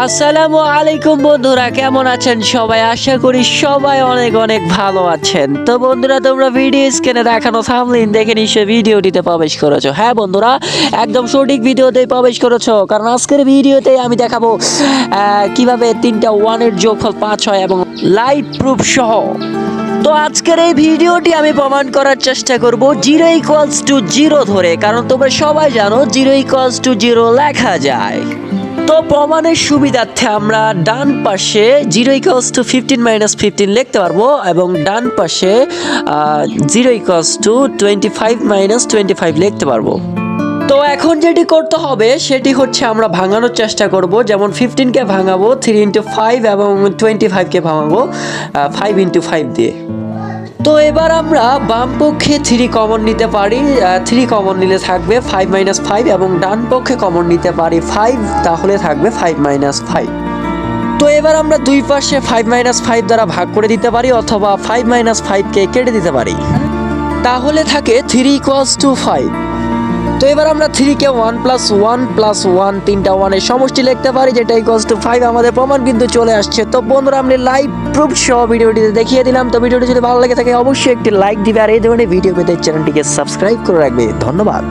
আসসালামু আলাইকুম বন্ধুরা, কেমন আছেন সবাই? আশা করি সবাই অনেক অনেক ভালো আছেন। তো বন্ধুরা, তোমরা ভিডিও স্ক্রিনে দেখানো থাম্বনেইল দেখে নিশ্চয়ই ভিডিওটিতে প্রবেশ করেছো। হ্যাঁ বন্ধুরা, একদম সঠিক ভিডিওতেই প্রবেশ করেছো, কারণ আজকের ভিডিওতে আমি দেখাবো কিভাবে 3টা 1-এর যোগফল 5 হয় এবং লাইভ প্রুফ সহ। তো আজকের এই ভিডিওটি আমি প্রমাণ করার চেষ্টা করব 0 = 0 ধরে, কারণ তোমরা সবাই জানো 0 = 0 লেখা যায়। তো প্রমাণের সুবিধার্থে আমরা ডান পাশে 0 = 15 - 15 লিখতে পারবো এবং ডান পাশে 0 = 25 - 25 লিখতে পারবো। তো এখন যেটি করতে হবে সেটি হচ্ছে আমরা ভাঙানোর চেষ্টা করব। যেমন 15কে ভাঙাবো 3 × 5 এবং 25কে ভাঙাবো 5 × 5 দিয়ে। তো এবার আমরা বাম পক্ষে 3 কমন নিতে পারি। 3 কমন নিলে থাকবে 5 - 5 এবং ডান পক্ষে কমন নিতে পারি 5, তাহলে থাকবে 5 - 5। তো এবার আমরা দুই পাশে 5 - 5 দ্বারা ভাগ করে দিতে পারি অথবা 5 - 5কে কেটে দিতে পারি, তাহলে থাকে 3 = 5। তো এবার আমরা 3কে 1 + 1 + 1 3টা 1-এর সমষ্টি লিখতে পারি, যেটা = 5। আমাদের প্রমাণ কিন্তু চলে আসছে। তো বন্ধুরা, আমরা লাইভ প্রুফ সহ ভিডিওটিতে দেখিয়ে দিলাম। তো ভিডিওটি যদি ভালো লাগে থাকে অবশ্যই একটি লাইক দিবে, আর এই ধরনের ভিডিও পেতে চ্যানেলটিকে সাবস্ক্রাইব করে রাখবে। ধন্যবাদ।